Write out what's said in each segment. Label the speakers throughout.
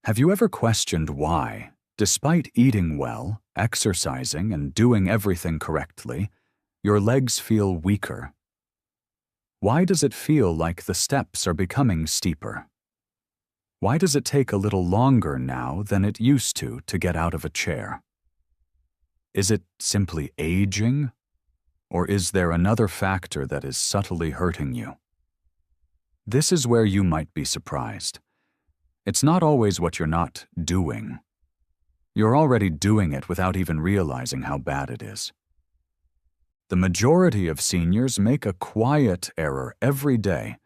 Speaker 1: Have you ever questioned why, despite eating well, exercising, and doing everything correctly, your legs feel weaker? Why does it feel like the steps are becoming steeper? Why does it take a little longer now than it used to get out of a chair? Is it simply aging? Or is there another factor that is subtly hurting you? This is where you might be surprised. It's not always what you're not doing. You're already doing it without even realizing how bad it is. The majority of seniors make a quiet error every day,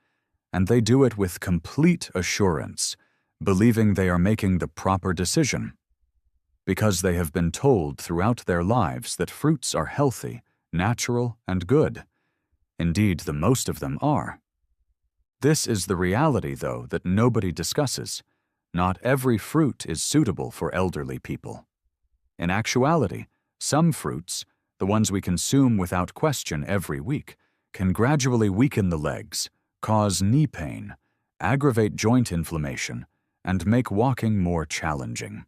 Speaker 1: and they do it with complete assurance, believing they are making the proper decision, because they have been told throughout their lives that fruits are healthy, natural, and good. Indeed, the most of them are. This is the reality, though, that nobody discusses. Not every fruit is suitable for elderly people. In actuality, some fruits, the ones we consume without question every week, can gradually weaken the legs, cause knee pain, aggravate joint inflammation, and make walking more challenging.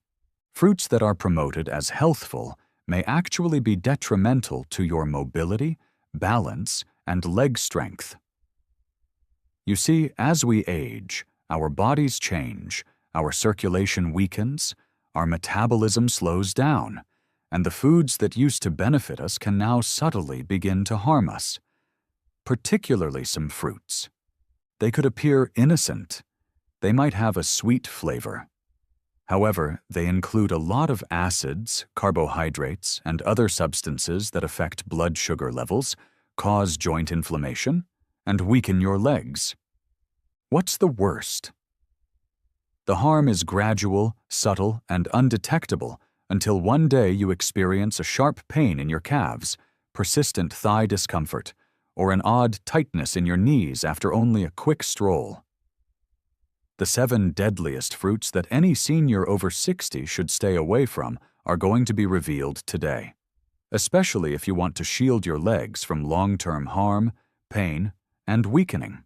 Speaker 1: Fruits that are promoted as healthful may actually be detrimental to your mobility, balance, and leg strength. You see, as we age, our bodies change, our circulation weakens, our metabolism slows down, and the foods that used to benefit us can now subtly begin to harm us. Particularly some fruits. They could appear innocent. They might have a sweet flavor. However, they include a lot of acids, carbohydrates, and other substances that affect blood sugar levels, cause joint inflammation, and weaken your legs. What's the worst? The harm is gradual, subtle, and undetectable until one day you experience a sharp pain in your calves, persistent thigh discomfort, or an odd tightness in your knees after only a quick stroll. The 7 deadliest fruits that any senior over 60 should stay away from are going to be revealed today, especially if you want to shield your legs from long-term harm, pain, and weakening.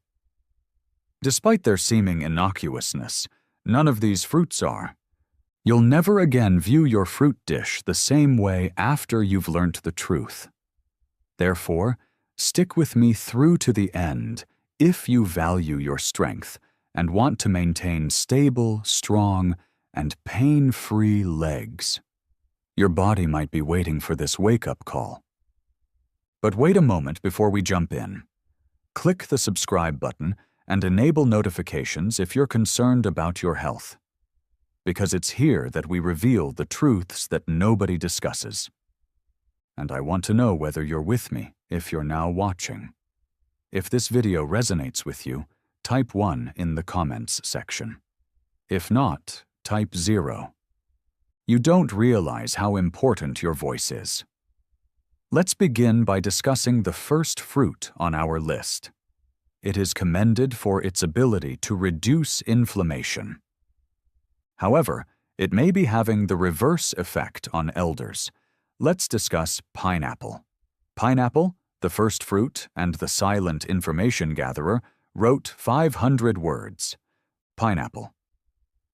Speaker 1: Despite their seeming innocuousness, none of these fruits are. You'll never again view your fruit dish the same way after you've learnt the truth. Therefore, stick with me through to the end if you value your strength and want to maintain stable, strong, and pain-free legs. Your body might be waiting for this wake-up call. But wait a moment before we jump in. Click the subscribe button and enable notifications if you're concerned about your health. Because it's here that we reveal the truths that nobody discusses. And I want to know whether you're with me if you're now watching. If this video resonates with you, type 1 in the comments section. If not, type 0. You don't realize how important your voice is. Let's begin by discussing the first fruit on our list. It is commended for its ability to reduce inflammation. However, it may be having the reverse effect on elders. Let's discuss pineapple. Pineapple, the first fruit and the silent information gatherer, wrote 500 words. Pineapple.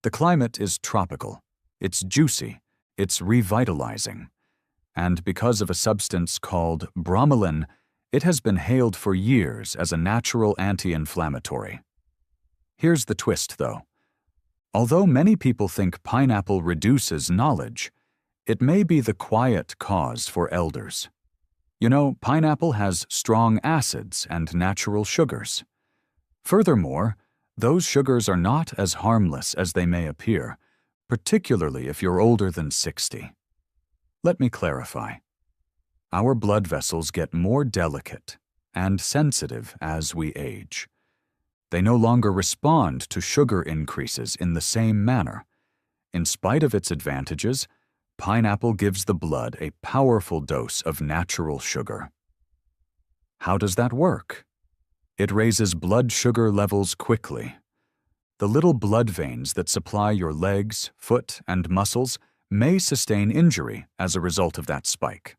Speaker 1: The climate is tropical. It's juicy. It's revitalizing. And because of a substance called bromelain, it has been hailed for years as a natural anti-inflammatory. Here's the twist, though. Although many people think pineapple reduces knowledge, it may be the quiet cause for elders. You know, pineapple has strong acids and natural sugars. Furthermore, those sugars are not as harmless as they may appear, particularly if you're older than 60. Let me clarify. Our blood vessels get more delicate and sensitive as we age. They no longer respond to sugar increases in the same manner. In spite of its advantages, pineapple gives the blood a powerful dose of natural sugar. How does that work? It raises blood sugar levels quickly. The little blood veins that supply your legs, foot, and muscles may sustain injury as a result of that spike.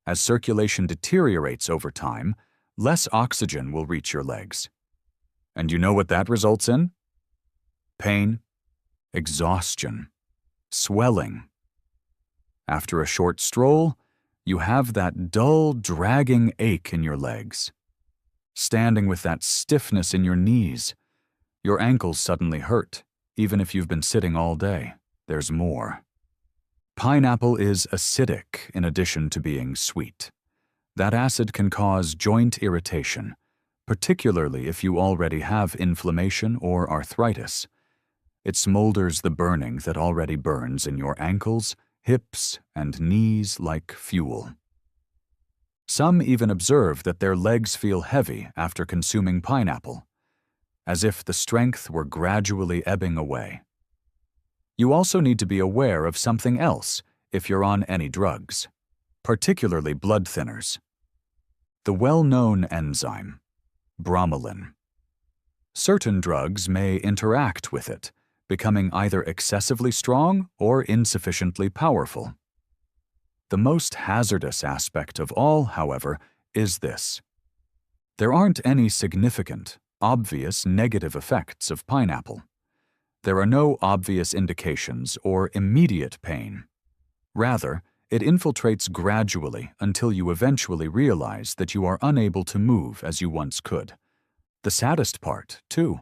Speaker 1: As circulation deteriorates over time, less oxygen will reach your legs. And you know what that results in? Pain, exhaustion, swelling. After a short stroll, you have that dull, dragging ache in your legs. Standing with that stiffness in your knees. Your ankles suddenly hurt, even if you've been sitting all day. There's more. Pineapple is acidic in addition to being sweet. That acid can cause joint irritation, particularly if you already have inflammation or arthritis. It smolders the burning that already burns in your ankles, hips, and knees like fuel. Some even observe that their legs feel heavy after consuming pineapple, as if the strength were gradually ebbing away. You also need to be aware of something else if you're on any drugs, particularly blood thinners. The well-known enzyme, bromelain. Certain drugs may interact with it, becoming either excessively strong or insufficiently powerful. The most hazardous aspect of all, however, is this. There aren't any significant, obvious negative effects of pineapple. There are no obvious indications or immediate pain. Rather, it infiltrates gradually until you eventually realize that you are unable to move as you once could. The saddest part, too.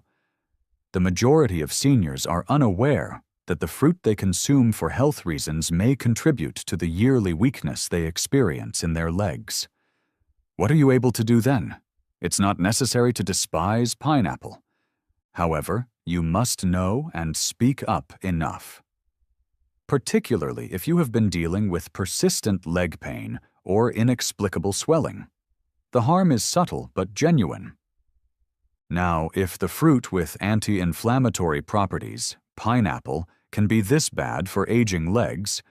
Speaker 1: The majority of seniors are unaware that the fruit they consume for health reasons may contribute to the yearly weakness they experience in their legs. What are you able to do then? It's not necessary to despise pineapple. However, you must know and speak up enough. Particularly if you have been dealing with persistent leg pain or inexplicable swelling. The harm is subtle but genuine. Now, if the fruit with anti-inflammatory properties, pineapple, can be this bad for aging legs,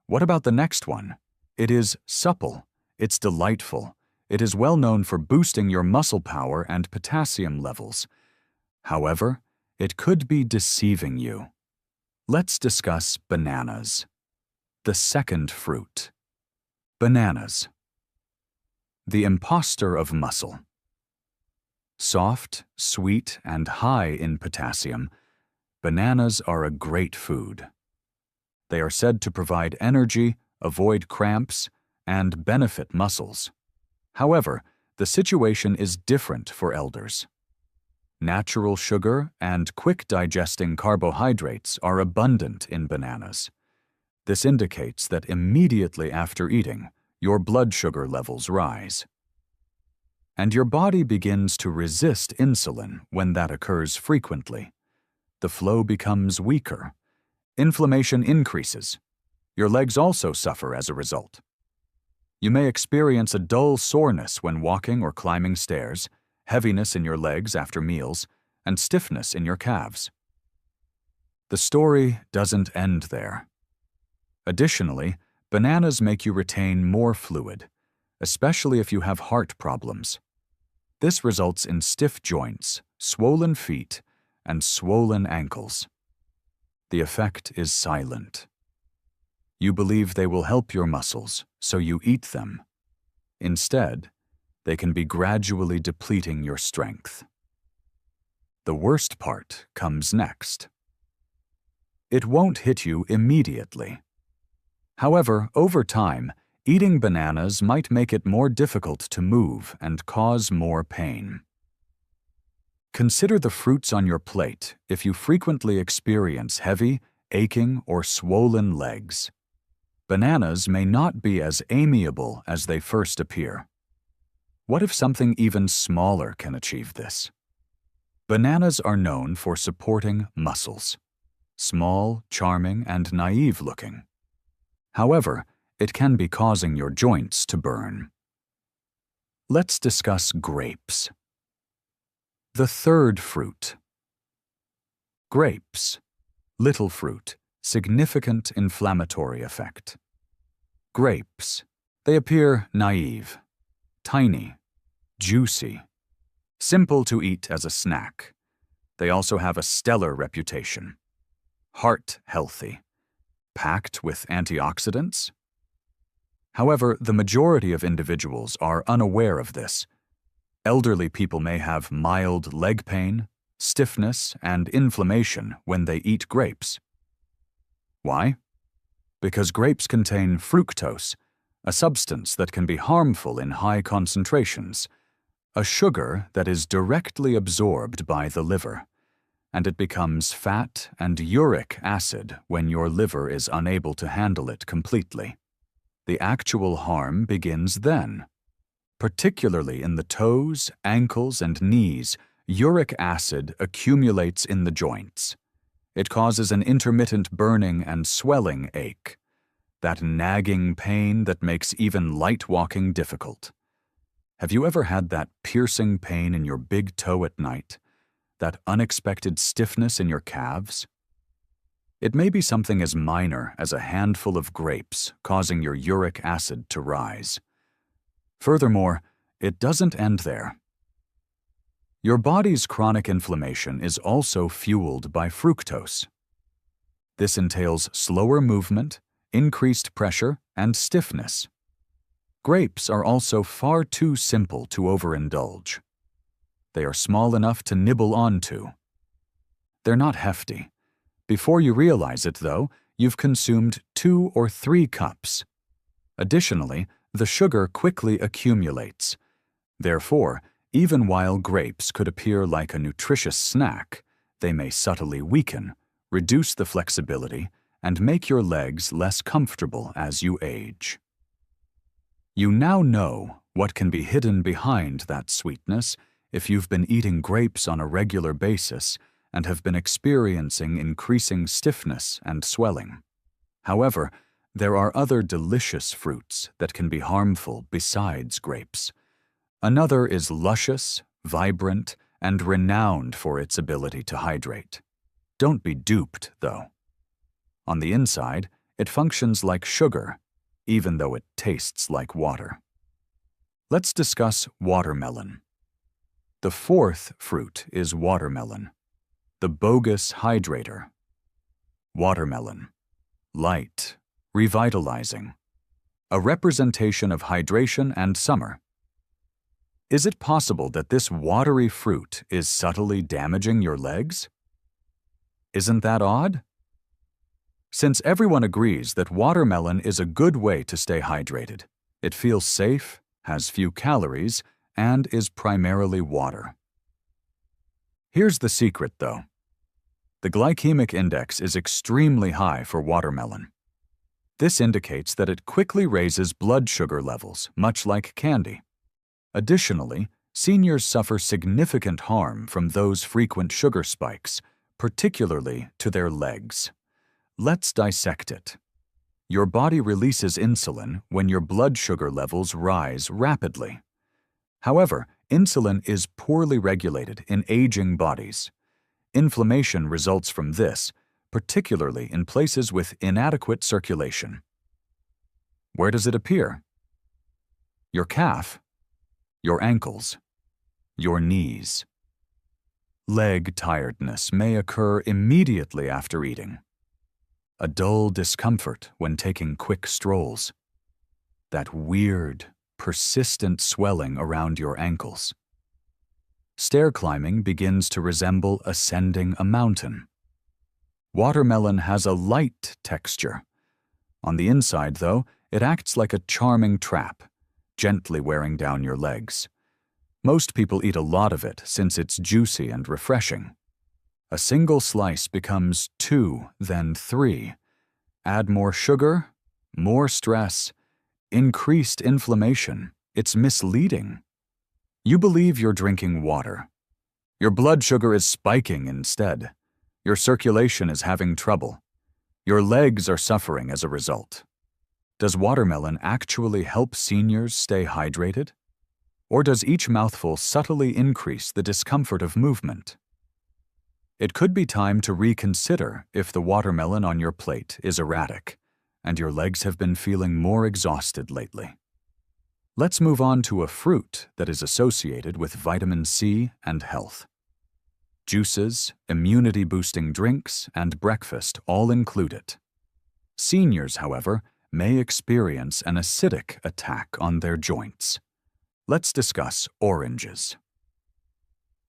Speaker 1: what about the next one? It is supple, it's delightful, it is well known for boosting your muscle power and potassium levels. However, it could be deceiving you. Let's discuss bananas. The second fruit. Bananas. The imposter of muscle. Soft, sweet, and high in potassium, bananas are a great food. They are said to provide energy, avoid cramps, and benefit muscles. However, the situation is different for elders. Natural sugar and quick-digesting carbohydrates are abundant in bananas. This indicates that immediately after eating, your blood sugar levels rise. And your body begins to resist insulin when that occurs frequently. The flow becomes weaker. Inflammation increases. Your legs also suffer as a result. You may experience a dull soreness when walking or climbing stairs, heaviness in your legs after meals, and stiffness in your calves. The story doesn't end there. Additionally, bananas make you retain more fluid, especially if you have heart problems. This results in stiff joints, swollen feet, and swollen ankles. The effect is silent. You believe they will help your muscles, so you eat them. Instead, they can be gradually depleting your strength. The worst part comes next. It won't hit you immediately. However, over time, eating bananas might make it more difficult to move and cause more pain. Consider the fruits on your plate if you frequently experience heavy, aching, or swollen legs. Bananas may not be as amiable as they first appear. What if something even smaller can achieve this? Bananas are known for supporting muscles. Small, charming, and naive-looking. However, it can be causing your joints to burn. Let's discuss grapes. The third fruit. Grapes. Little fruit. Significant inflammatory effect. Grapes. They appear naive, tiny, juicy, simple to eat as a snack. They also have a stellar reputation. Heart healthy. Packed with antioxidants. However, the majority of individuals are unaware of this. Elderly people may have mild leg pain, stiffness, and inflammation when they eat grapes. Why? Because grapes contain fructose, a substance that can be harmful in high concentrations, a sugar that is directly absorbed by the liver, and it becomes fat and uric acid when your liver is unable to handle it completely. The actual harm begins then. Particularly in the toes, ankles, and knees, uric acid accumulates in the joints. It causes an intermittent burning and swelling ache, that nagging pain that makes even light walking difficult. Have you ever had that piercing pain in your big toe at night? That unexpected stiffness in your calves? It may be something as minor as a handful of grapes causing your uric acid to rise. Furthermore, it doesn't end there. Your body's chronic inflammation is also fueled by fructose. This entails slower movement, increased pressure, and stiffness. Grapes are also far too simple to overindulge. They are small enough to nibble onto. They're not hefty. Before you realize it, though, you've consumed 2 or 3 cups. Additionally, the sugar quickly accumulates. Therefore, even while grapes could appear like a nutritious snack, they may subtly weaken, reduce the flexibility, and make your legs less comfortable as you age. You now know what can be hidden behind that sweetness if you've been eating grapes on a regular basis and have been experiencing increasing stiffness and swelling. However, there are other delicious fruits that can be harmful besides grapes. Another is luscious, vibrant, and renowned for its ability to hydrate. Don't be duped, though. On the inside, it functions like sugar, even though it tastes like water. Let's discuss watermelon. The 4th fruit is watermelon, the bogus hydrator. Watermelon. Light, revitalizing. A representation of hydration and summer. Is it possible that this watery fruit is subtly damaging your legs? Isn't that odd? Since everyone agrees that watermelon is a good way to stay hydrated, it feels safe, has few calories, and is primarily water. Here's the secret, though. The glycemic index is extremely high for watermelon. This indicates that it quickly raises blood sugar levels, much like candy. Additionally, seniors suffer significant harm from those frequent sugar spikes, particularly to their legs. Let's dissect it. Your body releases insulin when your blood sugar levels rise rapidly. However, insulin is poorly regulated in aging bodies. Inflammation results from this, particularly in places with inadequate circulation. Where does it appear? Your calf, your ankles, your knees. Leg tiredness may occur immediately after eating. A dull discomfort when taking quick strolls. That weird, persistent swelling around your ankles. Stair climbing begins to resemble ascending a mountain. Watermelon has a light texture. On the inside, though, it acts like a charming trap, gently wearing down your legs. Most people eat a lot of it since it's juicy and refreshing. A single slice becomes 2, then 3. Add more sugar, more stress, increased inflammation. It's misleading. You believe you're drinking water. Your blood sugar is spiking instead. Your circulation is having trouble. Your legs are suffering as a result. Does watermelon actually help seniors stay hydrated? Or does each mouthful subtly increase the discomfort of movement? It could be time to reconsider if the watermelon on your plate is erratic, and your legs have been feeling more exhausted lately. Let's move on to a fruit that is associated with vitamin C and health. Juices, immunity-boosting drinks, and breakfast all include it. Seniors, however, may experience an acidic attack on their joints. Let's discuss oranges.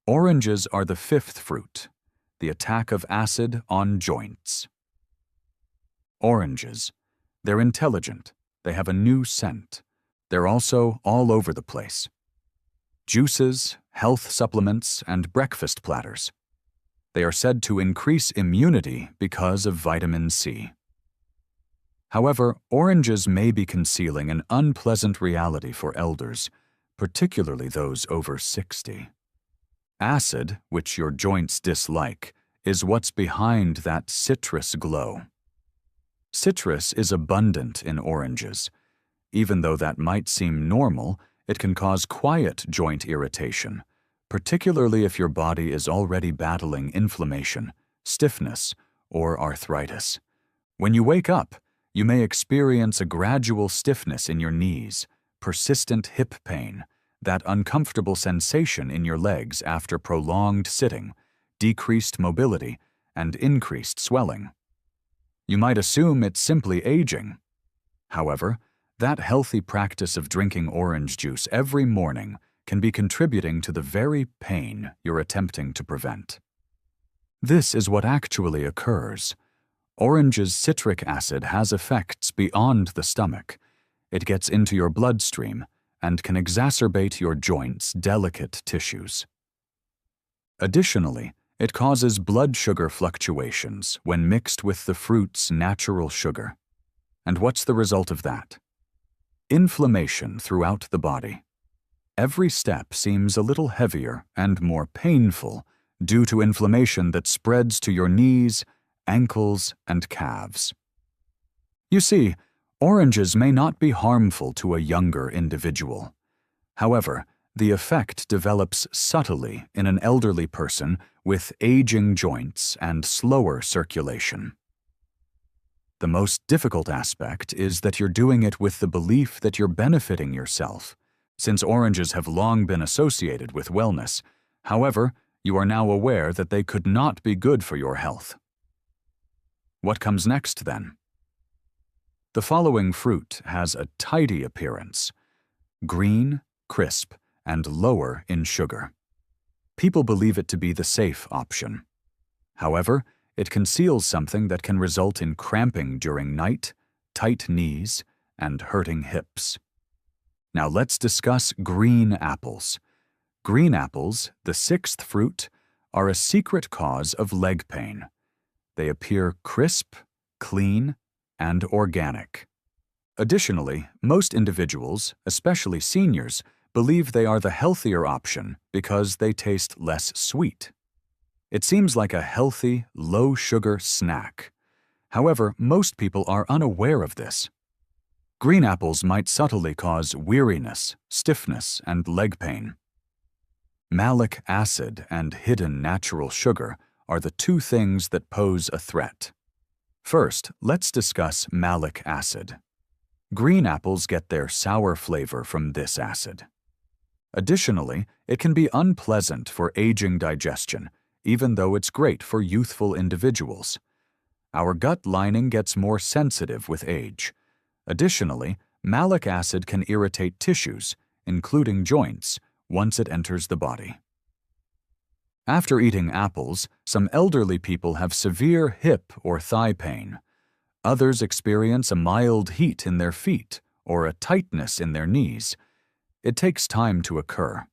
Speaker 1: Oranges are the 5th fruit, the attack of acid on joints. Oranges. They're intelligent. They have a new scent. They're also all over the place. Juices, health supplements, and breakfast platters. They are said to increase immunity because of vitamin C. However, oranges may be concealing an unpleasant reality for elders, particularly those over 60. Acid, which your joints dislike, is what's behind that citrus glow. Citrus is abundant in oranges. Even though that might seem normal, it can cause quiet joint irritation, particularly if your body is already battling inflammation, stiffness, or arthritis. When you wake up, you may experience a gradual stiffness in your knees, persistent hip pain, that uncomfortable sensation in your legs after prolonged sitting, decreased mobility, and increased swelling. You might assume it's simply aging. However, that healthy practice of drinking orange juice every morning can be contributing to the very pain you're attempting to prevent. This is what actually occurs. Orange's citric acid has effects beyond the stomach. It gets into your bloodstream and can exacerbate your joints' delicate tissues. Additionally, it causes blood sugar fluctuations when mixed with the fruit's natural sugar. And what's the result of that? Inflammation throughout the body. Every step seems a little heavier and more painful due to inflammation that spreads to your knees, ankles, and calves. You see, oranges may not be harmful to a younger individual. However, the effect develops subtly in an elderly person with aging joints and slower circulation. The most difficult aspect is that you're doing it with the belief that you're benefiting yourself, since oranges have long been associated with wellness. However, you are now aware that they could not be good for your health. What comes next, then? The following fruit has a tidy appearance: green, crisp, and lower in sugar. People believe it to be the safe option. However, it conceals something that can result in cramping during night, tight knees, and hurting hips. Now let's discuss green apples. Green apples, the sixth fruit, are a secret cause of leg pain. They appear crisp, clean, and organic. Additionally, most individuals, especially seniors, believe they are the healthier option because they taste less sweet. It seems like a healthy, low-sugar snack. However, most people are unaware of this. Green apples might subtly cause weariness, stiffness, and leg pain. Malic acid and hidden natural sugar are the two things that pose a threat. First, let's discuss malic acid. Green apples get their sour flavor from this acid. Additionally, it can be unpleasant for aging digestion, even though it's great for youthful individuals. Our gut lining gets more sensitive with age. Additionally, malic acid can irritate tissues, including joints, once it enters the body. After eating apples, some elderly people have severe hip or thigh pain. Others experience a mild heat in their feet or a tightness in their knees. It takes time to occur.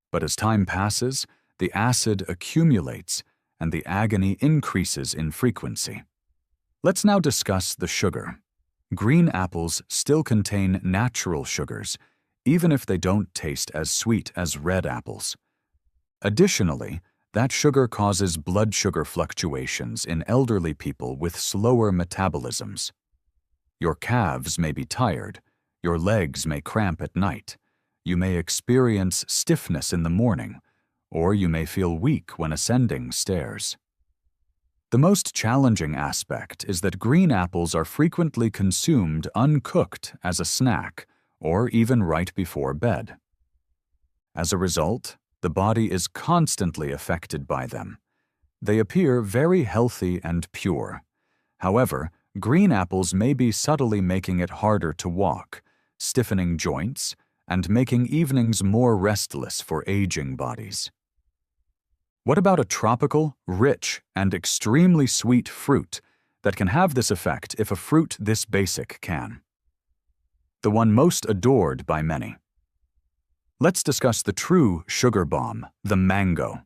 Speaker 1: But as time passes, the acid accumulates and the agony increases in frequency. Let's now discuss the sugar. Green apples still contain natural sugars, even if they don't taste as sweet as red apples. Additionally, that sugar causes blood sugar fluctuations in elderly people with slower metabolisms. Your calves may be tired, your legs may cramp at night, you may experience stiffness in the morning, or you may feel weak when ascending stairs. The most challenging aspect is that green apples are frequently consumed uncooked as a snack, or even right before bed. As a result, the body is constantly affected by them. They appear very healthy and pure. However, green apples may be subtly making it harder to walk, stiffening joints, and making evenings more restless for aging bodies. What about a tropical, rich, and extremely sweet fruit that can have this effect if a fruit this basic can. The one most adored by many. Let's discuss the true sugar bomb, the mango.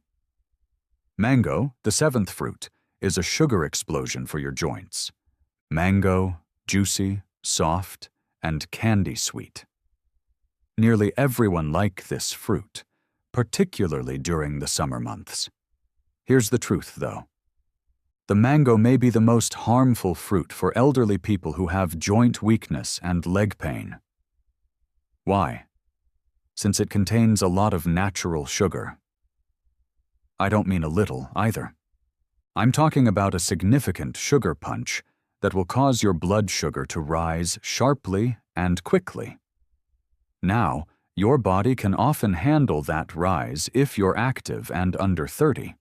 Speaker 1: Mango, the seventh fruit, is a sugar explosion for your joints. Mango, juicy, soft, and candy sweet. Nearly everyone likes this fruit, particularly during the summer months. Here's the truth, though. The mango may be the most harmful fruit for elderly people who have joint weakness and leg pain. Why? Since it contains a lot of natural sugar. I don't mean a little, either. I'm talking about a significant sugar punch that will cause your blood sugar to rise sharply and quickly. Now, your body can often handle that rise if you're active and under 30.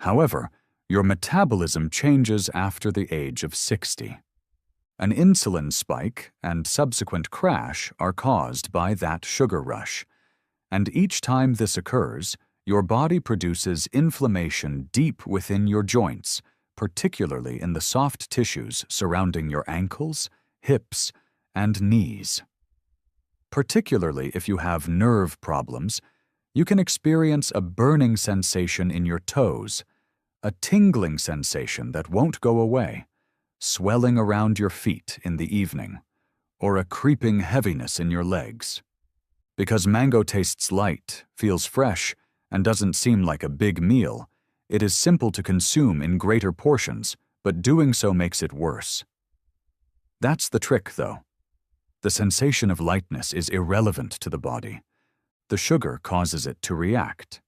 Speaker 1: However, your metabolism changes after the age of 60. An insulin spike and subsequent crash are caused by that sugar rush, and each time this occurs, your body produces inflammation deep within your joints, particularly in the soft tissues surrounding your ankles, hips, and knees. Particularly if you have nerve problems, you can experience a burning sensation in your toes, a tingling sensation that won't go away, swelling around your feet in the evening, or a creeping heaviness in your legs. Because mango tastes light, feels fresh, and doesn't seem like a big meal, it is simple to consume in greater portions, but doing so makes it worse. That's the trick, though. The sensation of lightness is irrelevant to the body. The sugar causes it to react.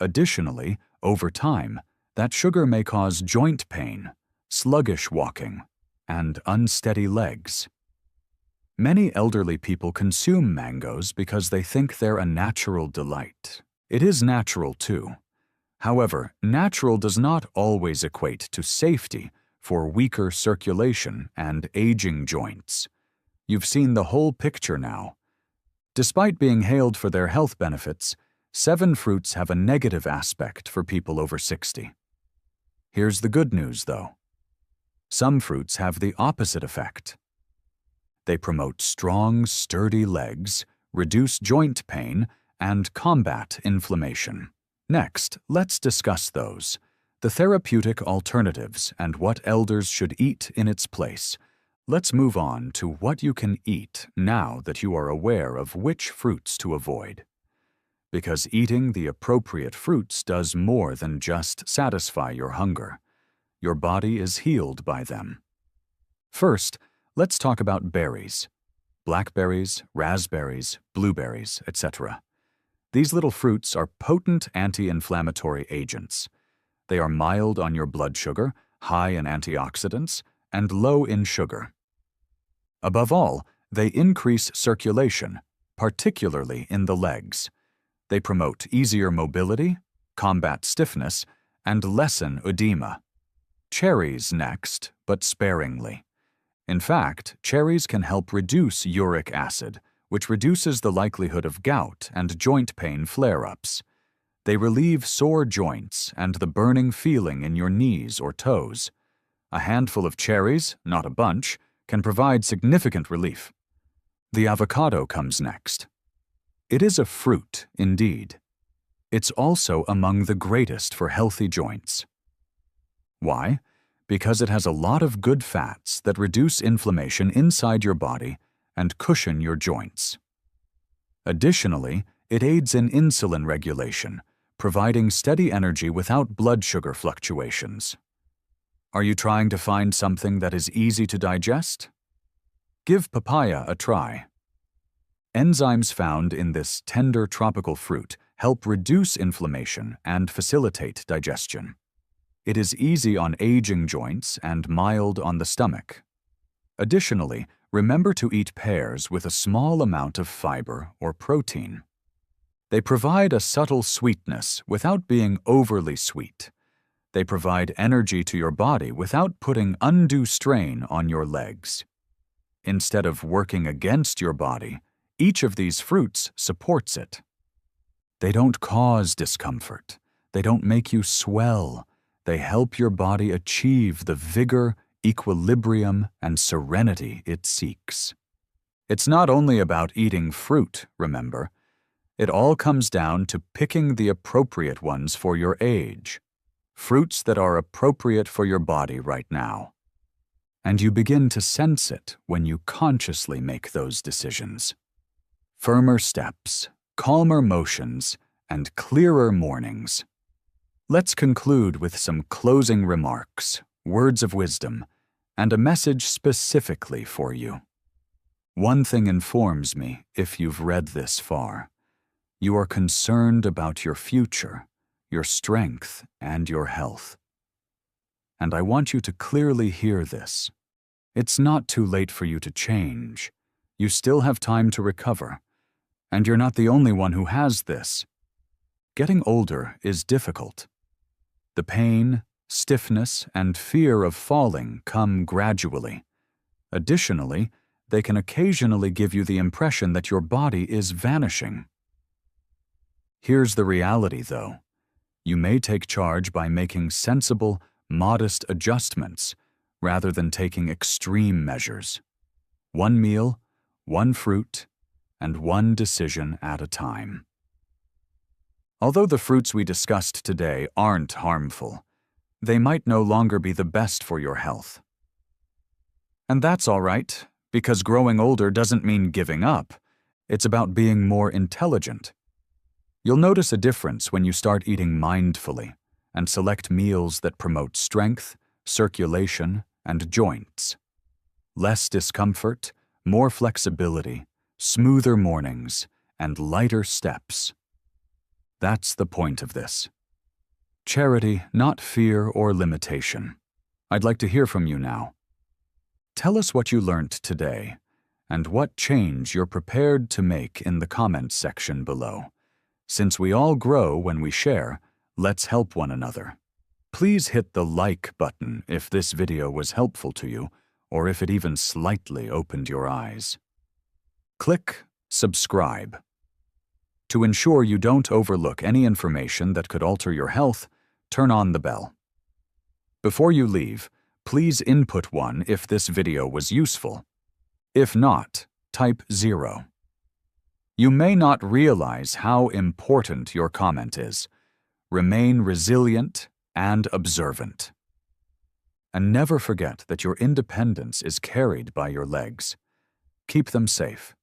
Speaker 1: Additionally, over time, that sugar may cause joint pain, sluggish walking, and unsteady legs. Many elderly people consume mangoes because they think they're a natural delight. It is natural, too. However, natural does not always equate to safety for weaker circulation and aging joints. You've seen the whole picture now. Despite being hailed for their health benefits, 7 fruits have a negative aspect for people over 60. Here's the good news, though. Some fruits have the opposite effect. They promote strong, sturdy legs, reduce joint pain, and combat inflammation. Next, let's discuss those, the therapeutic alternatives and what elders should eat in its place. Let's move on to what you can eat now that you are aware of which fruits to avoid. Because eating the appropriate fruits does more than just satisfy your hunger. Your body is healed by them. First, let's talk about berries. Blackberries, raspberries, blueberries, etc. These little fruits are potent anti-inflammatory agents. They are mild on your blood sugar, high in antioxidants, and low in sugar. Above all, they increase circulation, particularly in the legs. They promote easier mobility, combat stiffness, and lessen edema. Cherries next, but sparingly. In fact, cherries can help reduce uric acid, which reduces the likelihood of gout and joint pain flare-ups. They relieve sore joints and the burning feeling in your knees or toes. A handful of cherries, not a bunch, can provide significant relief. The avocado comes next. It is a fruit, indeed. It's also among the greatest for healthy joints. Why? Because it has a lot of good fats that reduce inflammation inside your body and cushion your joints. Additionally, it aids in insulin regulation, providing steady energy without blood sugar fluctuations. Are you trying to find something that is easy to digest? Give papaya a try. Enzymes found in this tender tropical fruit help reduce inflammation and facilitate digestion. It is easy on aging joints and mild on the stomach. Additionally, remember to eat pears with a small amount of fiber or protein. They provide a subtle sweetness without being overly sweet. They provide energy to your body without putting undue strain on your legs. Instead of working against your body, each of these fruits supports it. They don't cause discomfort. They don't make you swell. They help your body achieve the vigor, equilibrium, and serenity it seeks. It's not only about eating fruit, remember. It all comes down to picking the appropriate ones for your age, fruits that are appropriate for your body right now. And you begin to sense it when you consciously make those decisions. Firmer steps, calmer motions, and clearer mornings. Let's conclude with some closing remarks, words of wisdom, and a message specifically for you. One thing informs me, if you've read this far. You are concerned about your future, your strength, and your health. And I want you to clearly hear this. It's not too late for you to change. You still have time to recover. And you're not the only one who has this. Getting older is difficult. The pain, stiffness, and fear of falling come gradually. Additionally, they can occasionally give you the impression that your body is vanishing. Here's the reality, though. You may take charge by making sensible, modest adjustments rather than taking extreme measures. One meal, one fruit, and one decision at a time. Although the fruits we discussed today aren't harmful, they might no longer be the best for your health. And that's all right, because growing older doesn't mean giving up. It's about being more intelligent. You'll notice a difference when you start eating mindfully and select meals that promote strength, circulation, and joints. Less discomfort, more flexibility, smoother mornings, and lighter steps. That's the point of this. Charity, not fear or limitation. I'd like to hear from you now. Tell us what you learned today and what change you're prepared to make in the comments section below. Since we all grow when we share, let's help one another. Please hit the like button if this video was helpful to you or if it even slightly opened your eyes. Click subscribe. To ensure you don't overlook any information that could alter your health, turn on the bell. Before you leave, please input 1 if this video was useful. If not, type 0. You may not realize how important your comment is. Remain resilient and observant. And never forget that your independence is carried by your legs. Keep them safe.